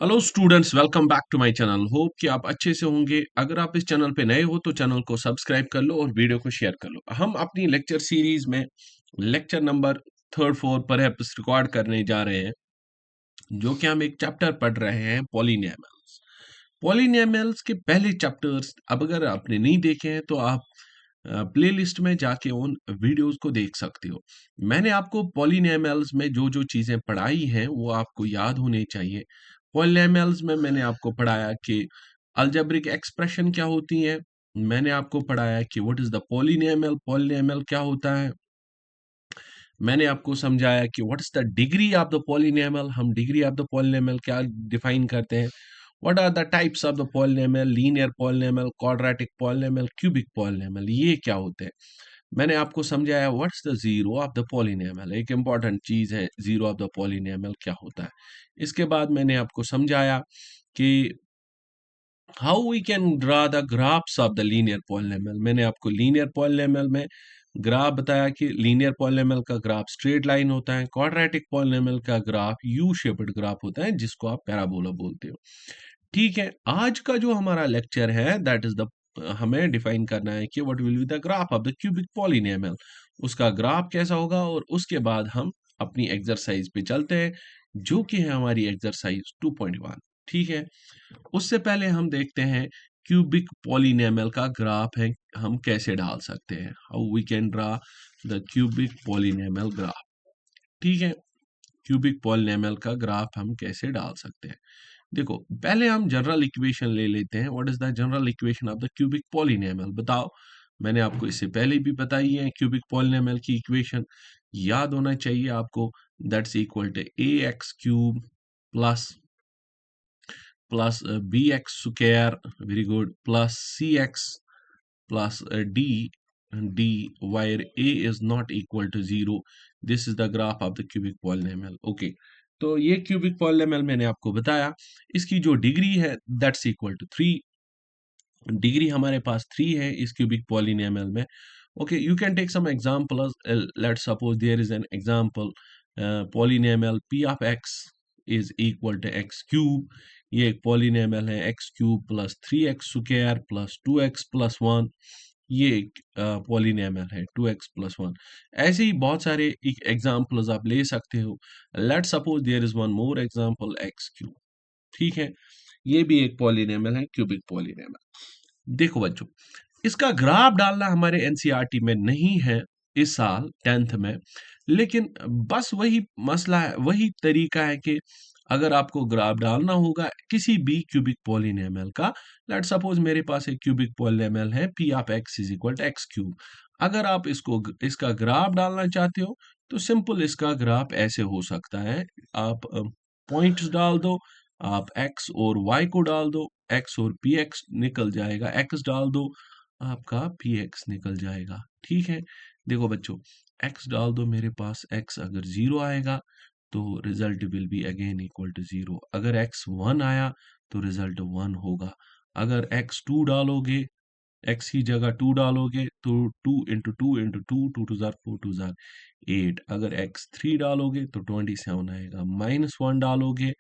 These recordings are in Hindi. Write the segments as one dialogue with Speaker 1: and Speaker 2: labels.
Speaker 1: Hello students, welcome back to my channel. Hope कि आप अच्छे से होंगे। अगर आप इस चैनल पे नए हो तो चैनल को सब्सक्राइब कर लो और वीडियो को शेयर कर लो। हम अपनी लेक्चर सीरीज में लेक्चर नंबर थर्ड फोर पर रिकॉर्ड करने जा रहे हैं, जो कि हम एक चैप्टर पढ़ रहे हैं, पॉलिनोमियल्स। पॉलिनोमियल्स के पहले चैप्टर्स अब अगर आपने नहीं देखे हैं तो आप प्लेलिस्ट में जाके उन वीडियोस को देख सकते हो। मैंने आपको पॉलिनोमियल्स में जो जो चीजें पढ़ाई हैं वो आपको याद होनी चाहिए। पॉलिनोमियल्स में मैंने आपको पढ़ाया कि अलजेब्रिक एक्सप्रेशन क्या होती है। मैंने आपको पढ़ाया कि what is the polynomial, polynomial क्या होता है। मैंने आपको समझाया कि what is the degree of the polynomial, हम डिग्री ऑफ द पॉलिनोमियल क्या डिफाइन करते हैं। What are the types of the polynomial, linear polynomial, quadratic polynomial, cubic polynomial, ये क्या होते हैं। मैंने आपको समझाया what's the zero of the polynomial, एक इंपॉर्टेंट चीज है जीरो ऑफ द पॉलिनोमियल क्या होता है। इसके बाद मैंने आपको समझाया कि how we can draw the graphs of the linear polynomial. मैंने आपको लीनियर पॉलिनोमियल में ग्राफ बताया कि लीनियर पॉलिनोमियल का ग्राफ स्ट्रेट लाइन होता है, क्वाड्रेटिक पॉलिनोमियल का ग्राफ यू शेप्ड ग्राफ होता है, जिसको आप पैराबोला बोलते हो। ठीक है, आज का जो हमारा लेक्चर है दैट इज द, हमें डिफाइन करना है कि what will be the graph of the cubic polynomial, उसका ग्राफ कैसा होगा। और उसके बाद हम अपनी एक्सरसाइज पे चलते हैं, जो कि है हमारी एक्सरसाइज 2.1। ठीक है, उससे पहले हम देखते हैं क्यूबिक पॉलिनोमियल का ग्राफ है, हम कैसे डाल सकते हैं, how we can draw the cubic polynomial graph. ठीक है, क्यूबिक पॉलिनोमियल का ग्राफ हम कैसे डाल सकते हैं। देखो, पहले हम जनरल इक्वेशन ले लेते हैं। What is the general equation of the cubic polynomial, बताओ। मैंने आपको इससे पहले भी बताई है क्यूबिक पॉलिनोमियल की इक्वेशन, याद होना चाहिए आपको। That's equal to a x cube plus plus b x square, very good, plus c x plus d d where a is not equal to 0. This is the graph of the cubic polynomial. Okay, तो ये क्यूबिक पॉलिनोमियल मैंने आपको बताया। इसकी जो डिग्री है दैट्स इक्वल टू 3। डिग्री हमारे पास 3 है इस क्यूबिक पॉलिनोमियल में। Okay, you can take some examples. Let's suppose there is an example, polynomial p of x is equal to x cube. ये एक पॉलिनोमियल है x cube plus 3x square plus 2x plus 1। ये एक पॉलिनोमियल है 2x प्लस 1। ऐसे ही बहुत सारे एग्जांपल्स आप ले सकते हो। Let's suppose there is one more example x cube. ठीक है, ये भी एक पॉलिनोमियल है, क्यूबिक पॉलिनोमियल। देखो बच्चों, इसका ग्राफ डालना हमारे एनसीईआरटी में नहीं है इस साल 10th में, लेकिन बस वही मसला है, वही तरीका है कि अगर आपको ग्राफ डालना होगा किसी भी क्यूबिक पॉलिनोमियल का। लेट्स सपोज मेरे पास एक क्यूबिक पॉलिनोमियल है p of x is equal to x cube. अगर आप इसका ग्राफ डालना चाहते हो तो सिंपल इसका ग्राफ ऐसे हो सकता है। आप पॉइंट्स डाल दो, आप x और y को डाल दो, x और px निकल जाएगा, x डाल दो, आपका px निकल जाएगा। ठीक है, देखो बच्चों, x डाल दो, मेरे पास x अगर 0 आएगा तो result will be again equal to 0। अगर x 1 आया तो रिजल्ट 1 होगा। अगर x 2 डालोगे, x की जगह 2 डालोगे तो 2 into two into two, 2 two जार 4, 2 जार 8। अगर x 3 डालोगे तो 27 आएगा। -1 डालोगे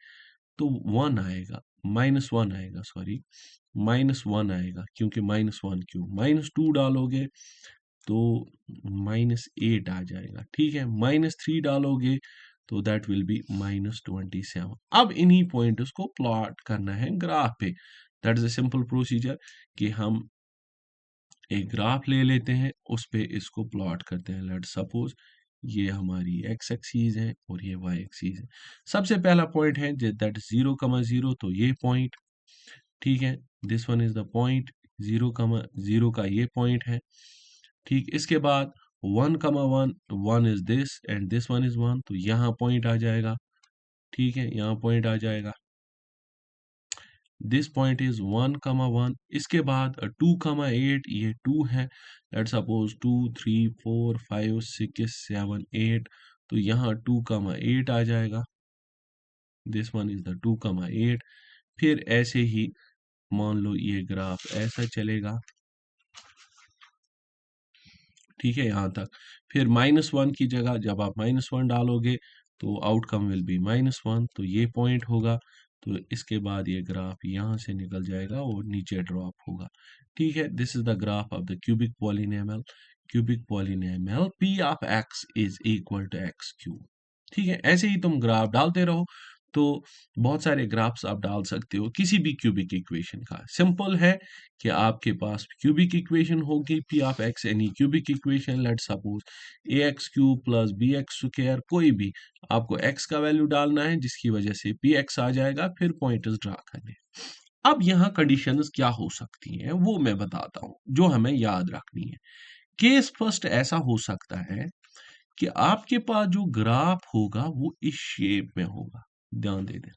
Speaker 1: तो 1 आएगा, -1 आएगा, सॉरी, -1 आएगा, क्योंकि -1 क्यों, -2 डालोगे तो -8 आ जाएगा। ठीक है, -3 डालोगे तो दैट विल बी -27। अब इन्हीं पॉइंट्स को प्लॉट करना है ग्राफ पे। That is a simple procedure कि हम एक ग्राफ ले लेते हैं, उस पे इसको प्लॉट करते हैं। लेट्स सपोज ये हमारी x एक्सीज है और ये y एक्सीज है। सबसे पहला पॉइंट है दैट 0,0, तो ये पॉइंट। ठीक है, this one is the point 0,0 का ये पॉइंट है। ठीक, इसके बाद 1,1, 1 is this and this one is 1, तो यहाँ पॉइंट आ जाएगा। ठीक है, यहाँ पॉइंट आ जाएगा। This point is 1,1। इसके बाद 2,8, ये 2 है। लेट सपोज 2, 3, 4, 5, 6, 7, 8, तो यहाँ 2,8 आ जाएगा। This one is the 2,8। फिर ऐसे ही मान लो ये ग्राफ ऐसा चलेगा। ठीक है, यहाँ तक। फिर -1 की जगह जब आप -1 डालोगे तो आउटकम विल बी -1, तो ये पॉइंट होगा। तो इसके बाद ये ग्राफ यहाँ से निकल जाएगा और नीचे ड्रॉप होगा। ठीक है, this is the graph of the cubic polynomial. Cubic polynomial p of x is equal to x cube. ठीक है, ऐसे ही तुम ग्राफ डालते रहो, तो बहुत सारे ग्राफ्स आप डाल सकते हो किसी भी क्यूबिक इक्वेशन का। सिंपल है कि आपके पास क्यूबिक इक्वेशन होगी p of x, any cubic equation, let suppose a x cube plus b x square, कोई भी आपको x का वैल्यू डालना है जिसकी वजह से पी एक्स आ जाएगा, फिर पॉइंटर्स ड्रा करने। अब यहाँ कंडीशंस क्या हो सकती हैं वो मैं बताता हूँ जो हमें याद रखनी है। केस फर्स्ट ऐसा हो सकता है कि आपके पास जो ग्राफ होगा वो इस शेप में होगा। ध्यान दे दें,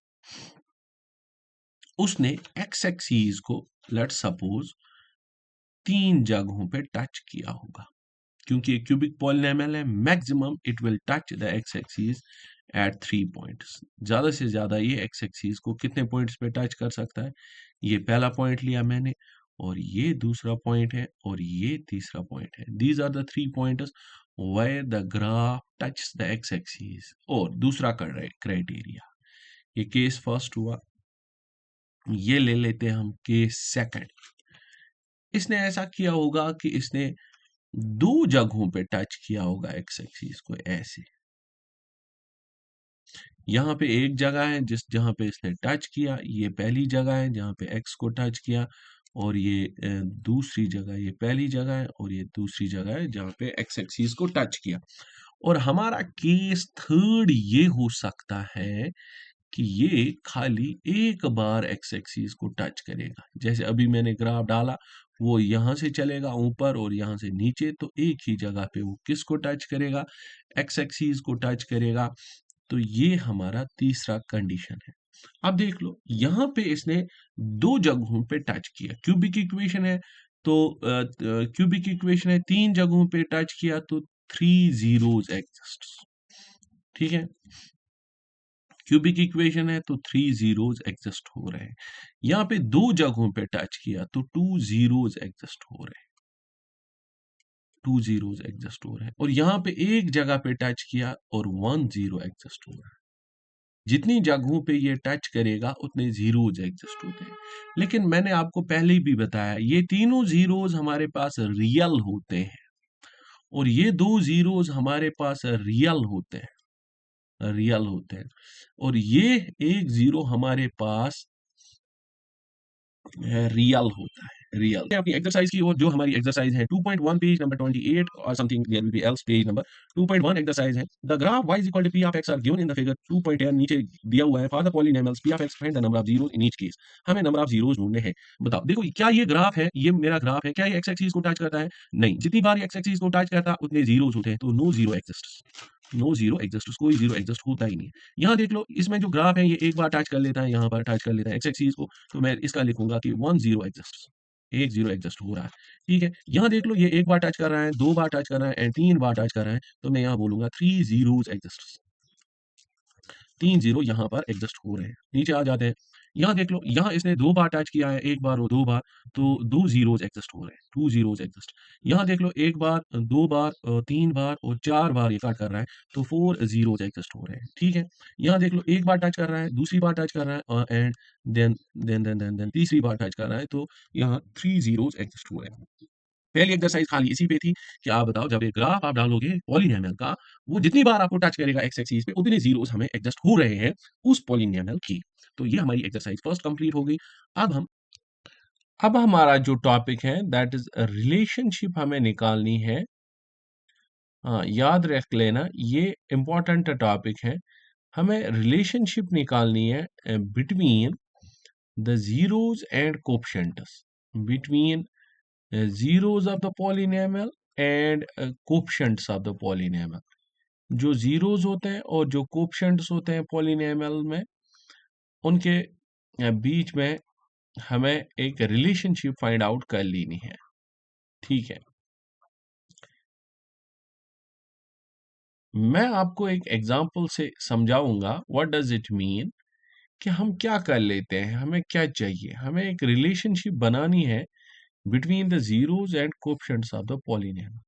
Speaker 1: उसने एक्स एक्सीज को लेट सपोज 3 जगहों पे टच किया होगा, क्योंकि एक क्यूबिक पॉलिनॉमियल है, maximum it will touch the x axes at 3 points. ज्यादा से ज्यादा ये एक्स एक्सीज को कितने पॉइंट्स पे टच कर सकता है? ये पहला पॉइंट लिया मैंने, और ये दूसरा पॉइंट है, और ये तीसरा पॉइंट है। These are the 3 points where the graph touches the x axis। और दूसरा क्राइटेरिया, ये केस फर्स्ट हुआ। ये ले लेते हैं हम केस सेकंड। इसने ऐसा किया होगा कि इसने 2 जगहों पे टच किया होगा एक्स एक्सिस को, ऐसे। यहाँ पे एक जगह है जहां पे इसने टच किया, ये पहली जगह है जहां पे एक्स को टच किया, और ये दूसरी जगह, ये पहली जगह है और ये दूसरी जगह है जहां पे एक्स एक्सिस को टच किया। और हमारा केस थर्ड ये हो सकता है कि ये खाली एक बार एक्स एक्सिस को टच करेगा। जैसे अभी मैंने ग्राफ डाला, वो यहां से चलेगा ऊपर और यहां से नीचे, तो एक ही जगह पे वो किसको टच करेगा? एक्स एक्सिस को टच करेगा। तो ये हमारा तीसरा कंडीशन है। अब देख लो, यहां पे इसने 2 जगहों पे टच किया। क्यूबिक इक्वेशन है, तो क्यूबिक इक्वेशन है, 3 जगहों पे टच किया तो 3 जीरोस एग्जिस्ट। ठीक है, क्यूबिक इक्वेशन है तो 3 जीरोस एग्जिस्ट हो रहे हैं। यहाँ पे 2 जगहों पे टच किया तो 2 जीरोस एग्जिस्ट हो रहे हैं। 2 जीरोस एग्जिस्ट हो रहे हैं। और यहाँ पे एक जगह पे टच किया और 1 जीरो एग्जिस्ट हो रहा है। जितनी जगहों पे ये टच करेगा उतने जीरोज एग्जिस्ट होते हैं। लेकिन मैंने आपको पहले ही भी बताया, ये तीनों जीरोज हमारे पास रियल होते हैं, और ये 2 जीरोज हमारे पास रियल होते हैं, रियल होते हैं। और ये एक जीरो हमारे पास रियल होता है, रियल। अपनी एक्सरसाइज की, और जो हमारी एक्सरसाइज है 2.1 पेज नंबर 28 और something there will be else page number 2.1 exercise है। The graph y is equal to p of x are given in the figure 2.10। नीचे दिया हुआ है for the polynomials p of x find the number of zeros in each case. हमें नंबर ऑफ जीरोस ढूंढने हैं। बताओ, देखो क्या ये ग्राफ है, ये मेरा ग्राफ है, क्या ये x एक्सिस को टच करता है? नहीं। जितनी बार x एक्सिस को टच करता है उतने जीरोस होते हैं, तो no zero exists. No zero exist, कोई जीरो एग्जिस्ट होता ही नहीं है। यहाँ देख लो, इसमें जो ग्राफ है ये एक बार टच कर लेता है, यहाँ पर टच कर लेता है एक्स एक्सिस को, तो मैं इसका लिखूंगा कि 1 जीरो एग्जिस्ट, एक जीरो एग्जिस्ट हो रहा है। ठीक है, यहाँ देख लो, ये एक बार टच कर रहा है, 2 बार टच कर रहा है एंड 3 बार टच कर रहा है, तो मैं यहाँ बोलूंगा 3 जीरोस एग्जिस्ट। 3 जीरो यहाँ पर एग्जिस्ट हो रहे हैं। नीचे आ जाते हैं, यहाँ देख लो, यहाँ इसने 2 बार टच किया है, एक बार और 2 बार, तो 2 जीरोस एग्जिस्ट हो रहे हैं, 2 जीरोस एग्जिस्ट। यहाँ देख लो, एक बार, 2 बार, 3 बार और 4 बार ये कट कर रहा है, तो 4 जीरोस एग्जिस्ट हो रहे हैं। ठीक है, यहाँ देख लो, एक बार टच कर रहा है, दूसरी बार टच कर रहा है, एंड देन तीसरी बार टच कर रहा है, तो यहाँ 3 जीरोस एग्जिस्ट हो रहे हैं। पहली एक्सरसाइज खाली इसी पे थी कि आप बताओ, जब ये ग्राफ आप डालोगे पॉलिनॉमियल का, वो जितनी बार आपको टच करेगा एक्स एक्सिस पे, उतने जीरोस हमें एडजस्ट हो रहे हैं उस पॉलिनॉमियल की। तो ये हमारी एक्सरसाइज फर्स्ट कंप्लीट हो गई। अब हमारा जो टॉपिक है दैट इज रिलेशनशिप हमें निकालनी है। हाँ, याद रख लेना, ये इंपॉर्टेंट टॉपिक है। हमें रिलेशनशिप निकालनी है between the zeros and coefficients, between zeros of the polynomial and coefficients of the polynomial। जो zeros होते हैं और जो coefficients होते हैं polynomial में, उनके बीच में हमें एक रिलेशनशिप फाइंड आउट कर लेनी है। ठीक है, मैं आपको एक एग्जांपल से समझाऊंगा व्हाट डज इट मीन, कि हम क्या कर लेते हैं, हमें क्या चाहिए। हमें एक रिलेशनशिप बनानी है between the zeros and coefficients of the polynomial.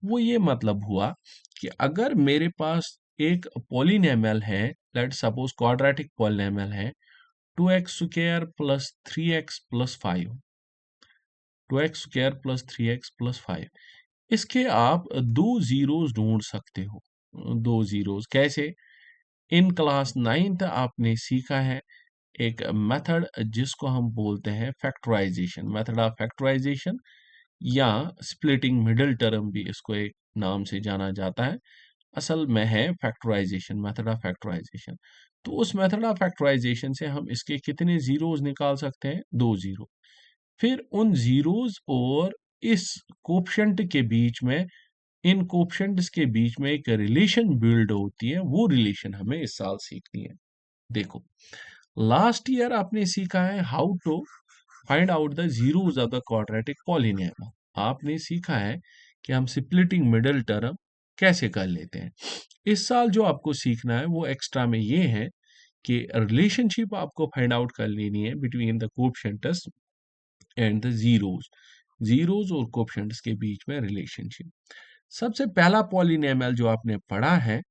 Speaker 1: वो ये मतलब हुआ कि अगर मेरे पास एक पॉलिनॉमियल है, लेट सपोज क्वाड्रेटिक पॉलिनॉमियल है, 2x² plus 3x plus 5, 2x² plus 3x plus 5। इसके आप दो जीरोस ढूंढ सकते हो। दो जीरोस कैसे? इन क्लास 9th आपने सीखा है एक मेथड जिसको हम बोलते हैं फैक्टराइजेशन, मेथड ऑफ फैक्टराइजेशन, या स्प्लिटिंग मिडिल टर्म भी इसको एक नाम से जाना जाता है। असल में है फैक्टराइजेशन, मेथड ऑफ फैक्टराइजेशन। तो उस मेथड ऑफ फैक्टराइजेशन से हम इसके कितने जीरोस निकाल सकते हैं? दो जीरो। फिर उन जीरोस और इस कोफिशिएंट के बीच में, इन कोफिशिएंट्स के बीच में एक रिलेशन बिल्ड होती है, वो रिलेशन हमें इस साल सीखनी है। देखो, लास्ट ईयर आपने सीखा है how to find out the zeros of the quadratic polynomial. आपने सीखा है कि हम स्प्लिटिंग मिडिल टर्म कैसे कर लेते हैं। इस साल जो आपको सीखना है वो एक्स्ट्रा में ये है कि रिलेशनशिप आपको फाइंड आउट कर लेनी है between the coefficients and the zeros, zeros और कोफिशिएंट्स के बीच में रिलेशनशिप। सबसे पहला पॉलिनॉमियल जो आपने पढ़ा है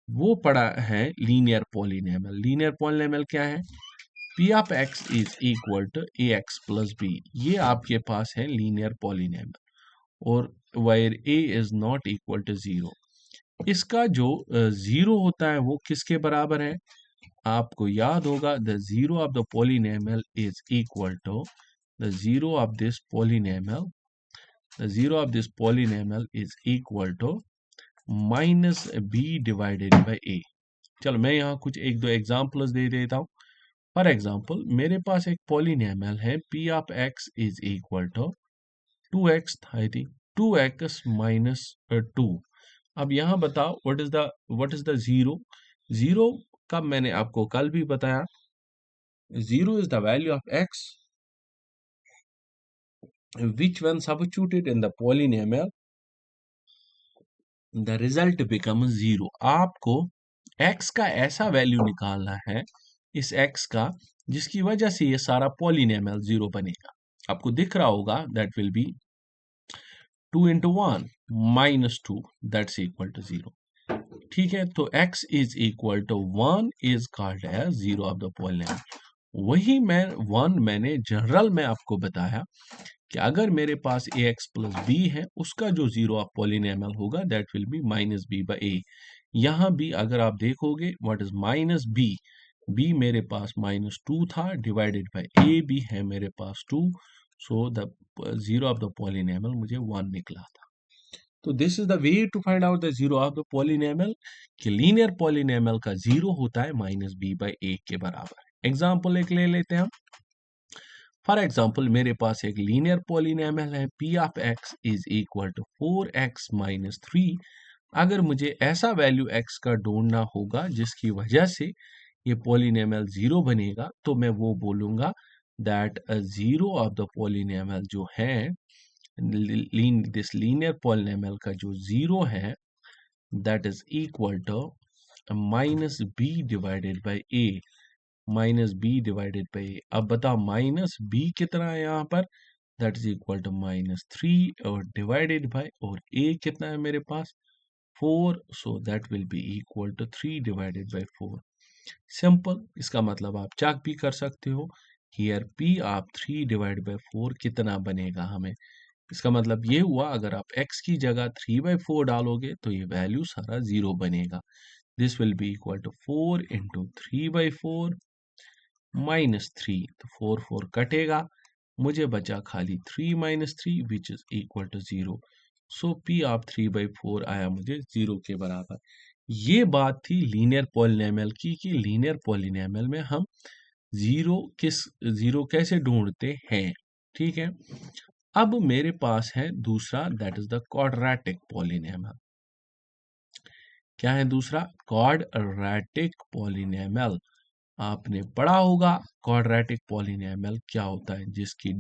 Speaker 1: वो पढ़ा है लीनियर पॉलिनॉमियल। लीनियर पॉलिनॉमियल क्या है? P of x is equal to ax plus b, ये आपके पास है लीनियर पॉलिनॉमियल, और where a is not equal to 0। इसका जो जीरो होता है वो किसके बराबर है? आपको याद होगा the zero of the polynomial is equal to the zero of this polynomial, the zero of this polynomial is equal to minus b divided by a। चलो मैं यहाँ कुछ एक दो एग्जाम्पल्स दे देता हूँ। फॉर एग्जाम्पल, मेरे पास एक पॉलिनॉमियल है P of x is equal to 2x, I think 2x minus 2। अब यहाँ बताओ what is the zero? Zero का मैंने आपको कल भी बताया, zero is the value of x which when substituted in the polynomial the result becomes zero. आपको x का ऐसा वैल्यू निकालना है, इस x का, जिसकी वजह से ये सारा पॉलिनॉमियल जीरो बनेगा। आपको दिख रहा होगा that will B 2 into 1 minus 2 that's equal to 0। ठीक है, तो x is equal to 1 is called as zero of the polynomial। वही मैंने जनरल में आपको बताया कि अगर मेरे पास ax प्लस b है, उसका जो जीरो ऑफ पॉलिनॉमियल होगा that will be minus b by a. यहाँ भी अगर आप देखोगे what is minus b, b मेरे पास माइनस 2 था डिवाइडेड बाई a भी है मेरे पास 2, so the zero of the polynomial मुझे 1 निकला था। तो this is the way to find out the zero of the polynomial, कि लीनियर पॉलिनॉमियल का जीरो होता है माइनस बी बाई ए के बराबर। एग्जाम्पल एक ले लेते हैं हम। फॉर एग्जाम्पल, मेरे पास एक लीनियर पॉलिनॉमियल है P of x is equal to 4x minus 3। अगर मुझे ऐसा वैल्यू x का ढूंढना होगा जिसकी वजह से ये पॉलिनॉमियल जीरो बनेगा, तो मैं वो बोलूंगा that zero of the polynomial जो है, दिस लीनियर पॉलिनॉमियल का जो जीरो है that is equal to minus b divided by a, minus b divided by a. अब बताओ माइनस बी कितना है यहाँ पर? That is equal to minus 3 और डिवाइडेड बाई, और ए कितना है मेरे पास? 4, so that will be equal to 3 divided by 4। Simple, इसका मतलब आप चेक भी कर सकते हो here P of 3 divide by 4 कितना बनेगा हमें। इसका मतलब ये हुआ अगर आप x की जगह 3/4 डालोगे तो ये वैल्यू सारा जीरो बनेगा। This will be equal to 4 into 3/4 minus 3, तो 4 4 कटेगा, मुझे बचा खाली 3 माइनस 3 which is equal to 0। So P of 3/4 आया मुझे 0 के बराबर। ये बात थी लीनियर पॉलिनॉमियल की, कि लीनियर पॉलिनॉमियल में हम जीरो कैसे ढूंढते हैं। ठीक है, अब मेरे पास है दूसरा, that is the quadratic polynomial. क्या है दूसरा? Quadratic polynomial. आपने पढ़ा होगा क्वाड्रेटिक पॉलिनॉमियल क्या होता है, जिसकी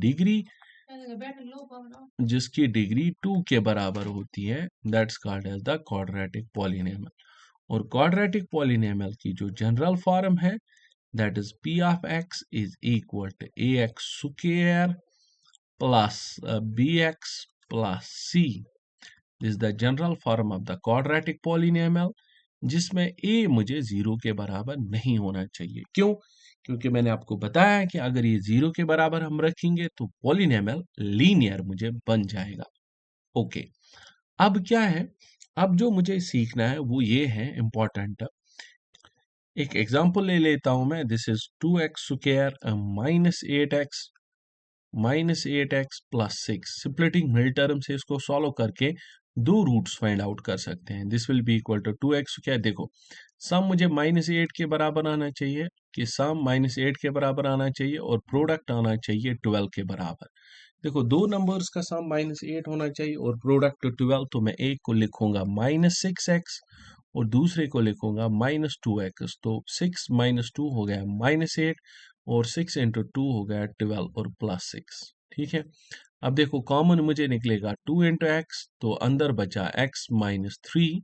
Speaker 1: डिग्री 2 के बराबर होती है, that's called as the quadratic polynomial. और क्वाड्रेटिक पॉलिनॉमियल की जो जनरल फॉर्म है that is P of x is equal to ax square plus bx plus c is the general form of the quadratic polynomial, जिसमें a मुझे 0 के बराबर नहीं होना चाहिए। क्यों? क्योंकि मैंने आपको बताया कि अगर ये 0 के बराबर हम रखेंगे तो पॉलिनोमियल लीनियर मुझे बन जाएगा। ओके, अब क्या है, अब जो मुझे सीखना है वो ये है इम्पोर्टेंट। एक एग्जांपल ले लेता हूं मैं। This is 2x² -8x plus 6। Splitting mid term से इसको सॉल्व करके दो रूट्स फाइंड आउट कर सकते हैं। This will be equal to 2x²। देखो, सम मुझे -8 के बराबर आना चाहिए, कि सम -8 के बराबर आना चाहिए और प्रोडक्ट आना चाहिए 12 के बराबर। देखो, दो नंबर्स का सम -8 होना चाहिए और प्रोडक्ट 12, तो मैं एक को लिखूंगा -6x और दूसरे को लिखूंगा -2x। तो 6 -2 हो गया -8 और 6 इंटू 2 हो गया 12 और प्लस 6। ठीक है, अब देखो कॉमन मुझे निकलेगा 2 इंटू एक्स, तो अंदर बचा x -3।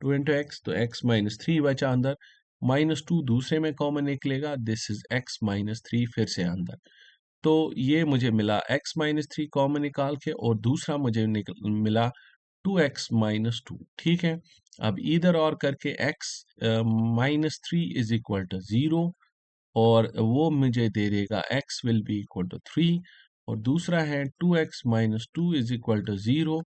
Speaker 1: 2 इंटू एक्स, तो x -3 बचा अंदर, -2 दूसरे में कॉमन निकलेगा, दिस इज x -3 फिर से अंदर। तो ये मुझे मिला x -3 कॉमन निकाल के, और दूसरा मुझे मिला 2x -2। ठीक है, अब इधर और करके x -3 इज इक्वल टू 0, और वो मुझे दे देगा x will be equal to 3, और दूसरा है 2x -2 इज इक्वल टू 0,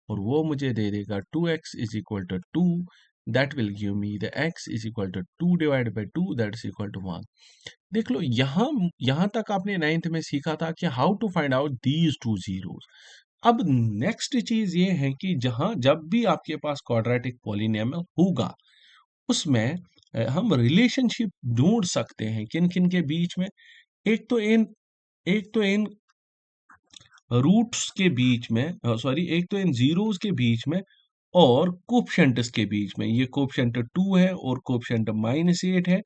Speaker 1: और वो मुझे दे देगा 2x is equal to 2। That will give me the x is equal to 2 divide by 2, that is equal to 1। देख लो, यहां तक आपने 9th में सीखा था कि how to find out these two zeros. अब नेक्स्ट चीज ये है कि जब भी आपके पास क्वाड्रेटिक पॉलिनोमियल होगा, उसमें हम रिलेशनशिप ढूंढ सकते हैं किन किन के बीच में। एक तो इन रूट्स के बीच में, सॉरी, एक तो इन जीरोस के बीच में और कोफिशिएंट्स के बीच में। ये कोफिशिएंट 2 है और कोफिशिएंट -8 है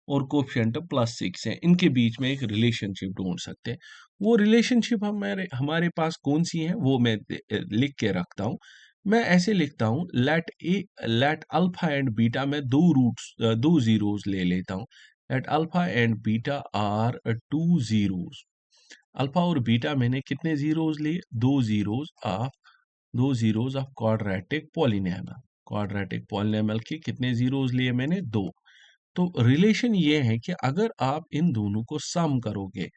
Speaker 1: और कोफिशिएंट +6 है। इनके बीच में एक रिलेशनशिप ढूंढ सकते हैं। वो रिलेशनशिप हमारे हमारे पास कौन सी है वो मैं लिख के रखता हूँ। मैं ऐसे लिखता हूँ, लेट अल्फा एंड बीटा में दो जीरोस ले लेता हूँ। Let alpha and beta are two zeros. Alpha और बीटा मैंने कितने जीरोस लिए? दो zeros of quadratic polynomial. Quadratic polynomial के कितने जीरोस लिए मैंने? दो। तो रिलेशन ये है कि अगर आप इन दोनों को सम करोगे,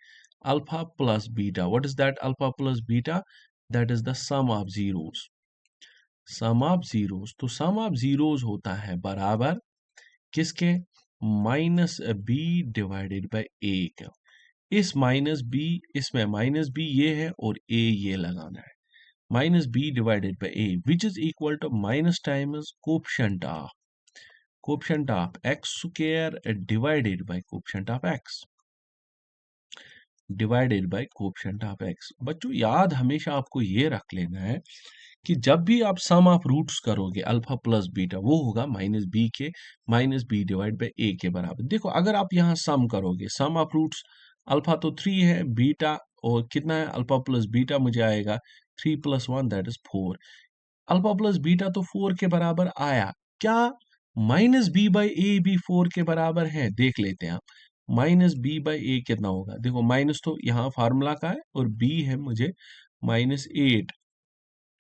Speaker 1: alpha plus beta, what is that? Alpha plus beta, that is the sum of zeros. Sum of zeros, तो सम ऑफ जीरोस होता है बराबर किसके? -b डिवाइडेड बाई a के। इस माइनस बी, इसमें माइनस बी ये है और ए ये लगाना है। -b divided by a which is equal to minus times coefficient of x² divided by coefficient of x, divided by coefficient of x। बच्चों, याद हमेशा आपको ये रख लेना है कि जब भी आप सम ऑफ रूट्स करोगे अल्फा प्लस बीटा, वो होगा -b डिवाइड बाई a के बराबर। देखो, अगर आप यहाँ सम करोगे, सम ऑफ रूट्स, अल्फा तो 3 है, बीटा और कितना है? अल्फा प्लस बीटा मुझे आएगा 3 + 1 that is 4। Alpha plus beta तो 4 के बराबर आया। क्या -b/a भी 4 के बराबर है? देख लेते हैं आप। -b/a कितना होगा? देखो, माइनस तो यहाँ फार्मूला का है और b है मुझे -8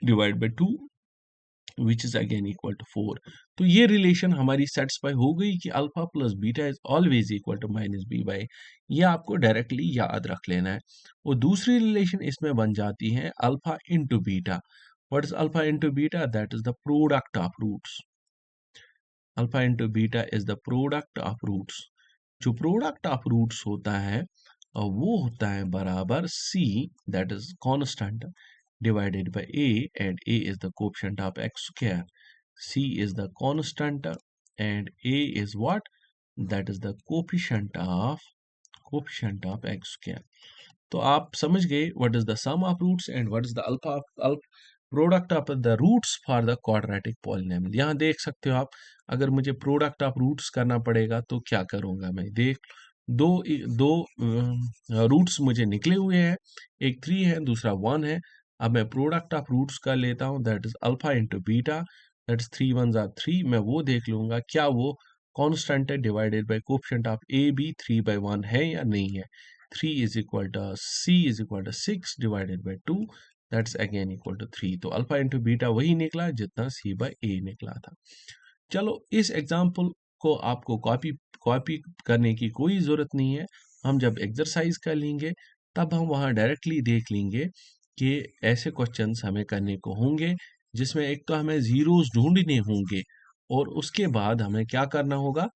Speaker 1: divide by 2 which is again equal to 4। तो ये रिलेशन हमारी सेटिस्फाई हो गई कि alpha plus beta is always equal to -b/a। ये आपको डायरेक्टली याद रख लेना है। और दूसरी रिलेशन इसमें बन जाती है alpha into beta. What is alpha into beta? That is the product of roots. Alpha into beta is the product of roots. जो प्रोडक्ट ऑफ रूट्स होता है वो होता है बराबर c, that is constant, divided by a, and a is the coefficient of x square. C is the constant and a is what? That is the coefficient of x square. तो आप समझ गए what is the sum of roots and what is the product of the roots for the quadratic polynomial। यहाँ देख सकते हो आप, अगर मुझे प्रोडक्ट ऑफ रूट्स करना पड़ेगा तो क्या करूंगा मैं? देख, दो दो रूट्स मुझे निकले हुए हैं, एक 3 है, दूसरा 1 है। अब मैं प्रोडक्ट ऑफ रूट्स का लेता हूं, that is alpha into beta, that is 3 1 ज़ा 3। मैं वो देख लूंगा क्या वो कांस्टेंट है divided by coefficient of a b 3/1 है या नहीं है। 3 is equal to c is equal to 6 divided by 2, that's again equal to 3। तो अल्फा इंटू बीटा वही निकला जितना c/a निकला था। चलो, इस एग्जाम्पल को आपको कॉपी करने की कोई ज़रूरत नहीं है। हम जब एक्सरसाइज कर लेंगे तब हम वहाँ डायरेक्टली देख लेंगे कि ऐसे क्वेश्चंस हमें करने को होंगे जिसमें एक तो हमें ज़ीरोज़ ढूँढने होंगे और उसके बाद हमें क्या करना होगा,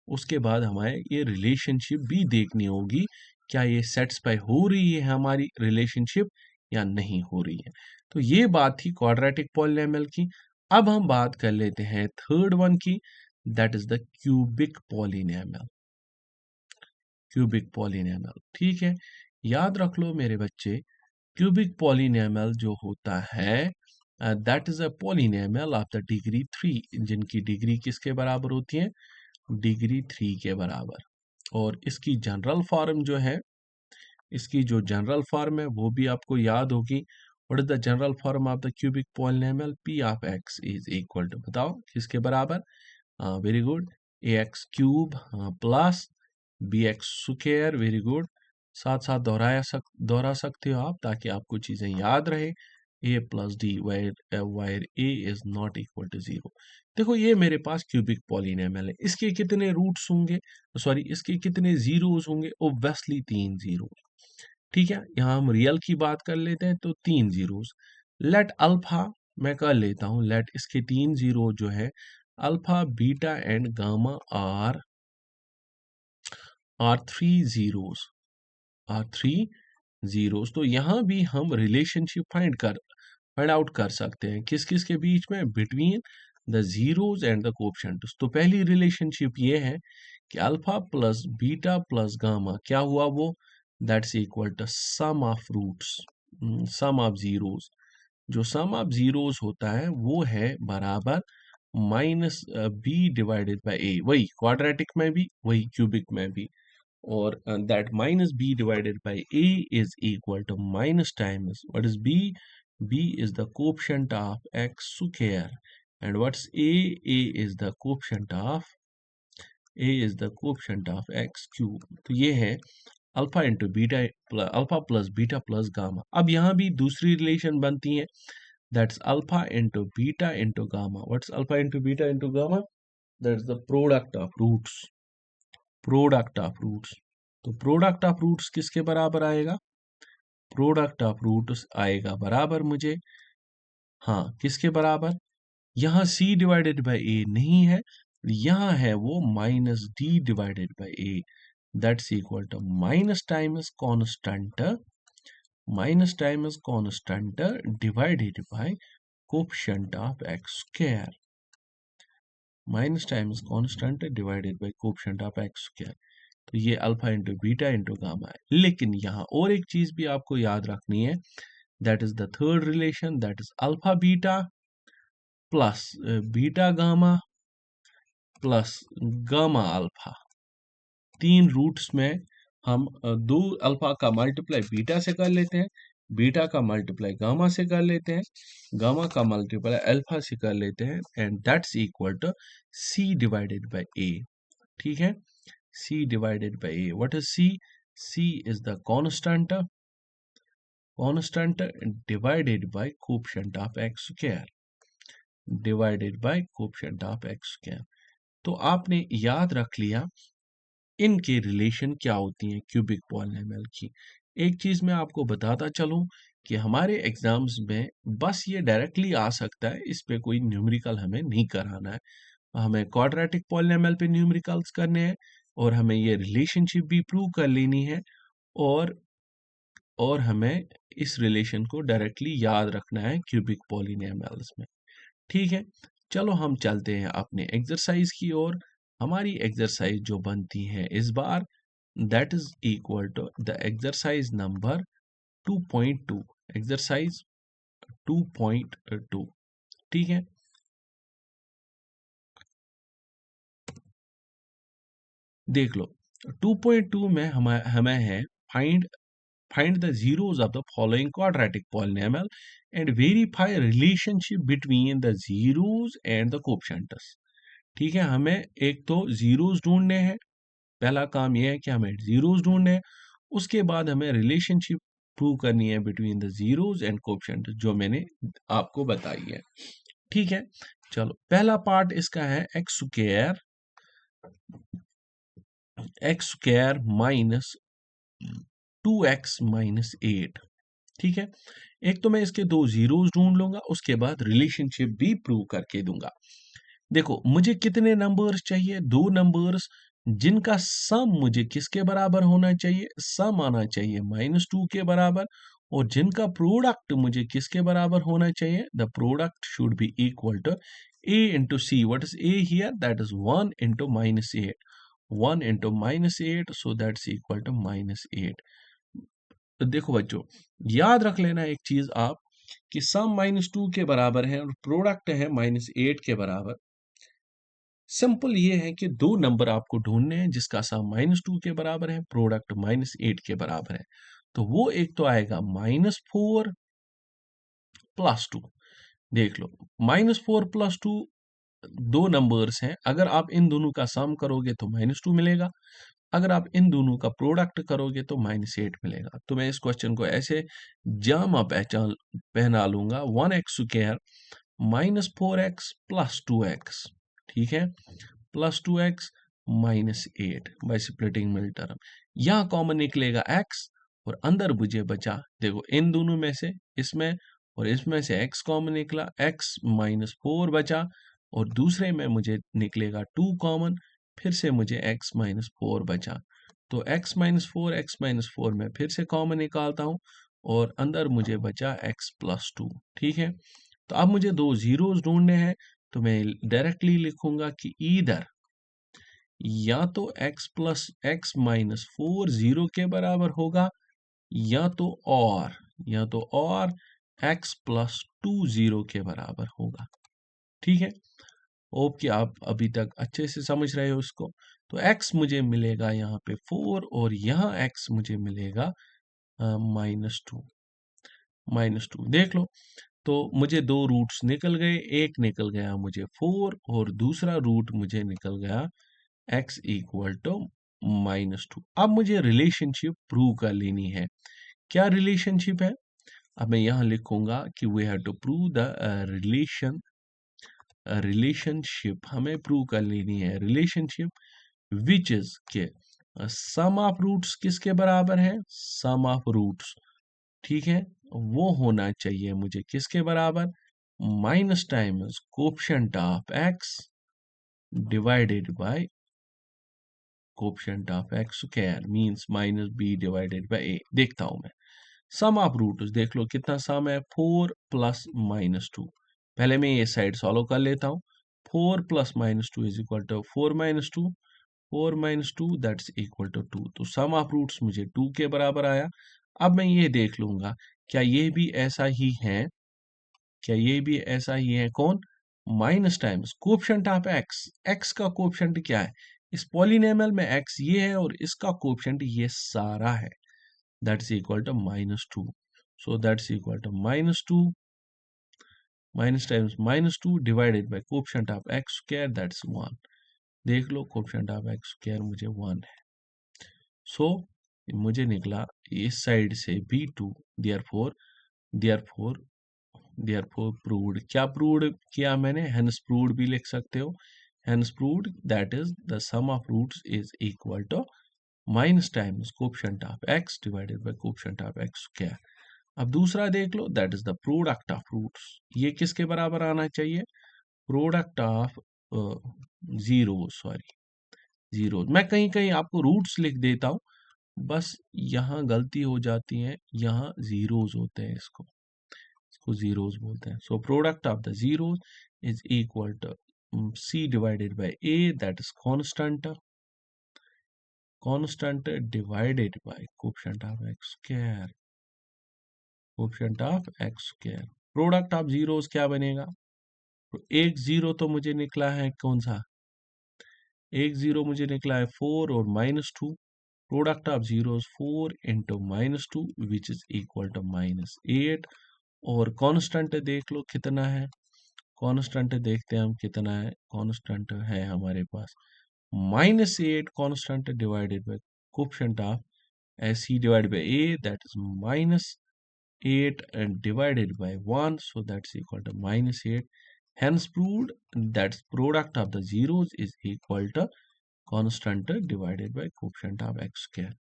Speaker 1: उसके बाद हमें ये रिलेशनशिप भी देखनी होगी, क्या ये सेटिस्फाई हो रही है हमारी रिलेशनशिप या नहीं हो रही है। तो ये बात थी क्वाड्रेटिक पॉलिनॉमियल की। अब हम बात कर लेते हैं थर्ड वन की, that is the cubic polynomial. Cubic polynomial, ठीक है। याद रख लो मेरे बच्चे, क्यूबिक पॉलिनॉमियल जो होता है that is a polynomial of the degree 3, जिनकी डिग्री किसके बराबर होती है, डिग्री 3 के बराबर। और इसकी जनरल फॉर्म जो है, इसकी जो जनरल फॉर्म है वो भी आपको याद होगी। What is the general form of the cubic polynomial, p of x is equal to, बताओ किसके बराबर, very good, a x cube plus b x square, very good. साथ साथ दोहरा सकते हो आप ताकि आपको चीजें याद रहे। A plus d where a is not equal to 0। देखो ये मेरे पास क्यूबिक पॉलिनॉमियल है, इसके कितने रूट्स होंगे, सॉरी इसके कितने जीरोस होंगे, ओब्वियसली 3 जीरो। ठीक है, यहाँ हम रियल की बात कर लेते हैं तो 3 जीरोस। लेट अल्फा मैं कर लेता हूँ, लेट इसके 3 जीरो जो है alpha beta and gamma are 3 zeros, are 3 zeros. तो यहाँ भी हम रिलेशनशिप फाइंड आउट कर सकते हैं किस किस के बीच में, between the zeros and the coefficients. तो पहली रिलेशनशिप ये है कि alpha plus beta plus gamma क्या हुआ, वो that's equal to sum of roots, sum of zeros. जो सम ऑफ जीरोस होता है वो है बराबर minus b divided by a, वही क्वाड्रेटिक में भी वही क्यूबिक में भी। और that minus b divided by a is equal to minus times what is b, b is the coefficient of x square, and what's a is the coefficient of x cube। तो ये है alpha into beta, alpha plus beta plus gamma. अब यहाँ भी दूसरी रिलेशन बनती है, that's alpha into beta into gamma. What's alpha into beta into gamma, that's the product of roots, product of roots. तो प्रोडक्ट ऑफ रूट्स किसके बराबर आएगा, प्रोडक्ट ऑफ रूट्स आएगा बराबर मुझे, हाँ किसके बराबर, यहाँ c डिवाइडेड बाय a नहीं है, यहाँ है वो minus d divided by a, that's equal to minus times constant, minus times constant divided by coefficient of x square, minus times constant divided by coefficient of x square. तो ये alpha into beta into gamma है। लेकिन यहाँ और एक चीज भी आपको याद रखनी है, that is the third relation, that is alpha beta plus beta gamma plus gamma alpha. 3 roots में हम दो अल्फा का मल्टीप्लाई बीटा से कर लेते हैं, बीटा का मल्टीप्लाई गामा से कर लेते हैं, गामा का मल्टीप्लाई अल्फा से कर लेते हैं, and that's equal to c divided by a. ठीक है, c divided by a, what is c, c is the constant divided by coefficient of x square, divided by coefficient of x square। तो आपने याद रख लिया इनके रिलेशन क्या होती हैं क्यूबिक पॉलिनॉमियल की। एक चीज मैं आपको बताता चलूं कि हमारे एग्जाम्स में बस ये डायरेक्टली आ सकता है, इस पे कोई न्यूमेरिकल हमें नहीं कराना है, हमें क्वाड्रेटिक पॉलिनॉमियल पे न्यूमेरिकल्स करने हैं और हमें ये रिलेशनशिप भी प्रूव कर लेनी है, और हमें इस रिलेशन को डायरेक्टली याद रखना है क्यूबिक पॉलिनॉमियल्स में। ठीक है, चलो हम चलते हैं अपने एक्सरसाइज की ओर। हमारी एक्सरसाइज जो बनती है इस बार, that is equal to the exercise number 2.2, exercise 2.2। ठीक है, देख लो 2.2 में हमें है find the zeros of the following quadratic polynomial and verify relationship between the zeros and the coefficients। ठीक है, हमें एक तो जीरोस ढूंढने हैं, पहला काम यह है कि हमें जीरोस ढूंढने हैं, उसके बाद हमें रिलेशनशिप प्रूव करनी है between the zeros and coefficient जो मैंने आपको बताई है। ठीक है, चलो पहला पार्ट इसका है x square x square minus 2x minus 8। ठीक है, एक तो मैं इसके दो जीरोस ढूंढ लूंगा, उसके बाद रिलेशनशिप भी प्रूव करके दूंगा। देखो मुझे कितने नंबर्स चाहिए, दो नंबर्स जिनका सम मुझे किसके बराबर होना चाहिए, सम आना चाहिए -2 के बराबर, और जिनका प्रोडक्ट मुझे किसके बराबर होना चाहिए, the product should be equal to a into c. What is a here? That is 1 into -8. 1 into -8, so that's equal to -8. तो देखो बच्चों, याद रख लेना एक चीज आप, कि सम -2 के बराबर है और प्रोडक्ट है -8 के बराबर। सिंपल ये है कि दो नंबर आपको ढूंढने हैं जिसका सम -2 के बराबर है, प्रोडक्ट -8 के बराबर है। तो वो एक तो आएगा -4 प्लस 2। देख लो, -4 प्लस 2 दो नंबर्स हैं, अगर आप इन दोनों का सम करोगे तो -2 मिलेगा, अगर आप इन दोनों का प्रोडक्ट करोगे तो -8 मिलेगा। तो मैं इस क्वेश्चन को ऐसे जामा पहचान पहना लूंगा, 1x square -4x plus 2x। ठीक है, plus 2x -8 by splitting mid term. यहाँ कॉमन निकलेगा x, और अंदर मुझे बचा, देखो इन दोनों में से इसमें और इसमें से x कॉमन निकला, x -4 बचा, और दूसरे में मुझे निकलेगा 2 कॉमन, फिर से मुझे x -4 बचा। तो x-4 में फिर से कॉमन निकालता हूँ, और अंदर मुझे बचा x प्लस 2। ठीक है, तो अब मुझे दो जीरोस ढूंढने हैं, तो मैं डायरेक्टली लिखूंगा कि ईदर या तो x plus x minus 4 zero के बराबर होगा, या तो और x प्लस 2 जीरो के बराबर होगा। ठीक है, होप कि आप अभी तक अच्छे से समझ रहे हो इसको। तो x मुझे मिलेगा यहाँ पे 4, और यहाँ x मुझे मिलेगा -2। देख लो, तो मुझे दो रूट्स निकल गए, एक निकल गया मुझे 4, और दूसरा रूट मुझे निकल गया x इक्वल टू -2। अब मुझे रिलेशनशिप प्रूव कर लेनी है। क्या रिलेशनशिप है? अब मैं यहाँ लिखूंगा कि we have to prove the relationship हमें प्रूव कर लेनी है। रिलेशनशिप विच इज के सम ऑफ रूट्स किसके बराबर है, सम ऑफ रूट्स। ठीक है, वो होना चाहिए मुझे किसके बराबर, minus times coefficient of x divided by coefficient of x square, means -b divided by a। देखता हूं मैं सम ऑफ रूट्स, देख लो कितना सम है, 4 प्लस -2। पहले मैं ये साइड सॉल्व कर लेता हूँ। 4 plus -2 is equal to 4 - 2 that's equal to 2। तो सम ऑफ रूट्स मुझे 2 के बराबर आया। अब मैं ये देख लूंगा, क्या ये भी ऐसा ही है, कौन, minus times coefficient of x का कोफिशिएंट क्या है, इस पॉलिनोमियल में x ये है और इसका कोफिशिएंट ये सारा है, that's equal to -2। So that's equal to -2 minus times -2 divided by coefficient of x square, that's 1। देख लो coefficient of x square मुझे 1 है। So मुझे निकला इस साइड से b2, therefore therefore therefore proved। क्या प्रूव्ड किया मैंने, hence proved भी लिख सकते हो, hence proved that is the sum of roots is equal to minus times coefficient of x divided by coefficient of x square। अब दूसरा देख लो, that is the product of roots. ये किसके बराबर आना चाहिए, प्रोडक्ट ऑफ जीरो। मैं कहीं कहीं आपको रूट्स लिख देता हूं, बस यहाँ गलती हो जाती है, यहाँ जीरोस होते हैं, इसको जीरोस बोलते हैं। So product of the zeros is equal to c divided by a, that is constant divided by coefficient of x square, coefficient of x square. Product of zeros क्या बनेगा, तो एक जीरो तो मुझे निकला है, कौन सा, एक जीरो मुझे निकला है 4 और -2। Product of zeros 4 into -2 which is equal to -8। और कांस्टेंट देख लो कितना है, कांस्टेंट देखते हैं हम कितना है, कांस्टेंट है हमारे पास -8 constant divided by coefficient of c divided by a, that is -8 and divided by 1, so that's equal to -8। Hence proved that product of the zeros is equal to constant divided by coefficient of x square.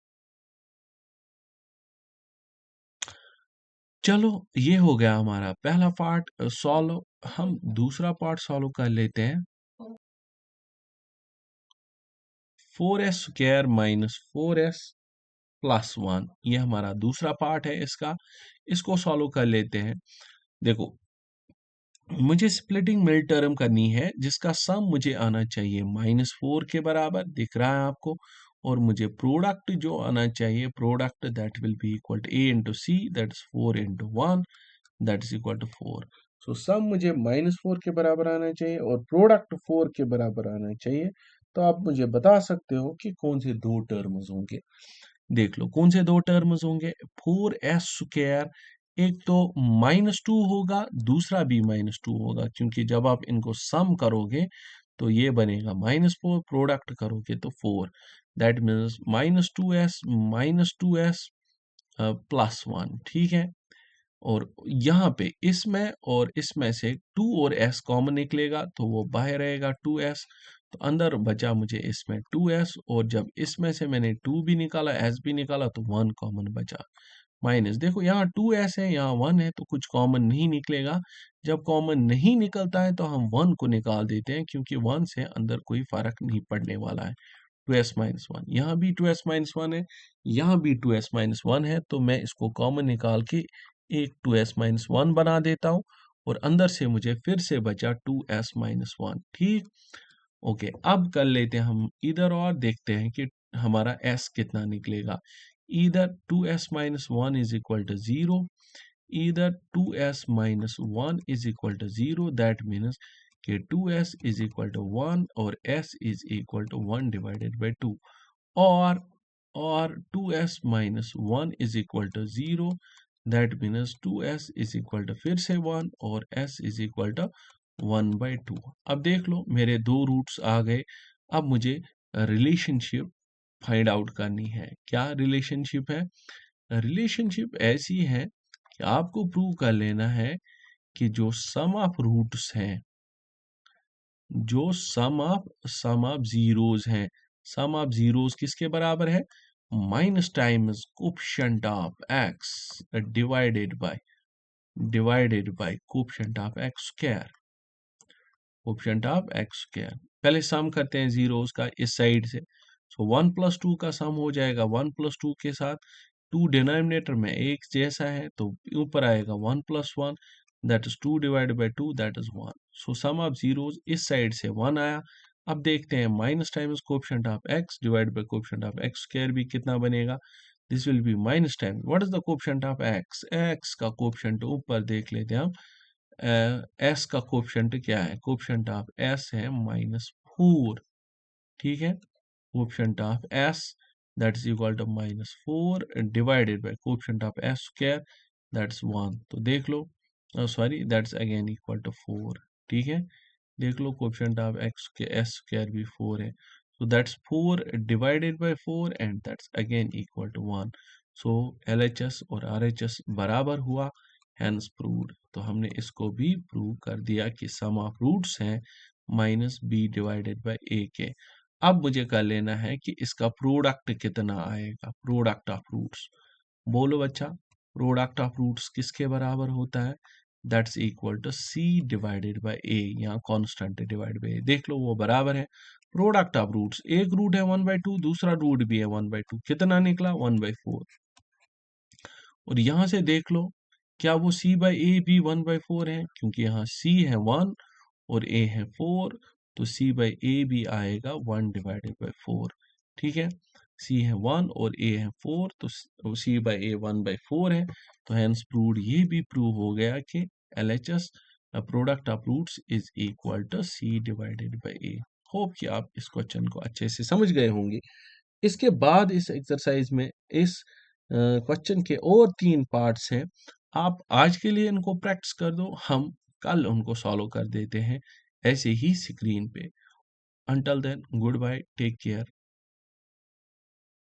Speaker 1: चलो ये हो गया हमारा पहला पार्ट सॉल्व। हम दूसरा पार्ट सॉल्व कर लेते हैं। 4s square minus 4s plus 1, ये हमारा दूसरा पार्ट है इसका। इसको सॉल्व कर लेते हैं। देखो, मुझे स्प्लिटिंग मिड टर्म करनी है जिसका सम मुझे आना चाहिए -4 के बराबर, दिख रहा है आपको। और मुझे प्रोडक्ट जो आना चाहिए, product that will be equal to a into c, that is 4 into 1, that is equal to 4। So sum मुझे -4 के बराबर आना चाहिए और प्रोडक्ट 4 के बराबर आना चाहिए। तो आप मुझे बता सकते हो कि कौन से दो टर्म्स होंगे। देख लो कौन से दो टर्म्स होंगे। 4s स्क्वायर, एक तो -2 होगा, दूसरा भी -2 होगा, क्योंकि जब आप इनको सम करोगे तो ये बनेगा -4, प्रोडक्ट करोगे तो 4। दैट मीन्स -2s प्लस 1, ठीक है। और यहाँ पे इसमें और इसमें से 2 और s कॉमन निकलेगा तो वो बाहर रहेगा 2s। तो अंदर बचा मुझे इसमें 2s, और जब इसमें से मैंने 2 भी निकाला, s भी निकाला, तो 1 कॉमन बचा। माइनस, देखो यहाँ 2s है, यहाँ 1 है, तो कुछ कॉमन नहीं निकलेगा। जब कॉमन नहीं निकलता है तो हम 1 को निकाल देते हैं, क्योंकि 1 से अंदर कोई फर्क नहीं पड़ने वाला है। 2s-1, यहाँ भी 2s-1 है, यहाँ भी 2s-1 है, तो मैं इसको कॉमन निकाल के एक 2s-1 बना देता हूँ, और अंदर से मुझे फिर से बचा 2s-1, ठीक। ओके, अब कर लेते हैं हम इधर और देखते हैं कि हमारा s कितना निकलेगा। इधर 2s-1 इज इक्वल टू 0, इधर 2s-1 is equal to 0, that means कि 2s इज इक्वल टू 1 और s is equal to 1 divided by 2, और 2s-1 is equal to 0, that means 2s is equal to फिर से 1 और s इज इक्वल टू 1/2। अब देख लो मेरे दो रूट्स आ गए। अब मुझे रिलेशनशिप फाइंड आउट करनी है। क्या रिलेशनशिप है? रिलेशनशिप ऐसी है कि आपको प्रूव कर लेना है कि जो सम ऑफ रूट्स हैं, जो सम ऑफ जीरोस हैं, सम ऑफ जीरोस किसके बराबर है? Minus times coefficient of x divided by coefficient of x square, coefficient of x square. पहले सम करते हैं जीरोस का इस साइड से। सो 1 + 2 का सम हो जाएगा 1 + 2 के साथ, 2 डिनोमिनेटर में एक जैसा है तो ऊपर आएगा 1 + 1, that is 2 divided by 2, that is 1। So sum of zeros इस साइड से 1 आया। अब देखते हैं minus times coefficient of x divided by coefficient of x square भी कितना बनेगा। This will be minus times what is the coefficient of x, x का कोएफिशिएंट ऊपर देख लेते हैं हम। एस का कोएफिशिएंट क्या है? कोएफिशिएंट ऑफ एस है -4, ठीक है। Coefficient of s that is equal to -4 divided by coefficient of s square, that's 1। तो देख लो, sorry, that's again equal to 4, ठीक है। देख लो कोएफिशिएंट ऑफ एक्स के एस स्क्वायर भी 4 है, so that's 4 divided by 4 and that's again equal to 1। so LHS और RHS बराबर हुआ, hence proved। तो हमने इसको भी प्रूव कर दिया कि सम ऑफ रूट्स हैं -b डिवाइडेड बाय a के। अब मुझे कर लेना है कि इसका प्रोडक्ट कितना आएगा, प्रोडक्ट ऑफ रूट्स। बोलो बच्चा, प्रोडक्ट ऑफ रूट्स किसके बराबर होता है? That's equal to c divided by a, यहाँ कांस्टेंट डिवाइड बाय a, देख लो वो बराबर है। प्रोडक्ट ऑफ रूट्स, एक रूट है 1/2, दूसरा रूट भी है 1/2, कितना निकला? 1/4। और यहाँ से देख लो क्या वो c/a भी 1/4 है, क्योंकि यहाँ c है 1 और a है 4, तो c/a भी आएगा 1 डिवाइडेड बाय 4, ठीक है। c है 1 और a है 4, तो c/a 1/4 है। तो हेंस प्रूव्ड, ये भी प्रूव हो गया कि LHS product of roots is equal to c divided by a। Hope कि आप इस क्वेश्चन को अच्छे से समझ गए होंगे। इसके बाद इस एक्सरसाइज में इस क्वेश्चन के और 3 पार्ट्स हैं। आप आज के लिए इनको प्रैक्टिस कर दो, हम कल उनको सॉल्व कर देते हैं ऐसे ही स्क्रीन पे। Until then, goodbye, take care.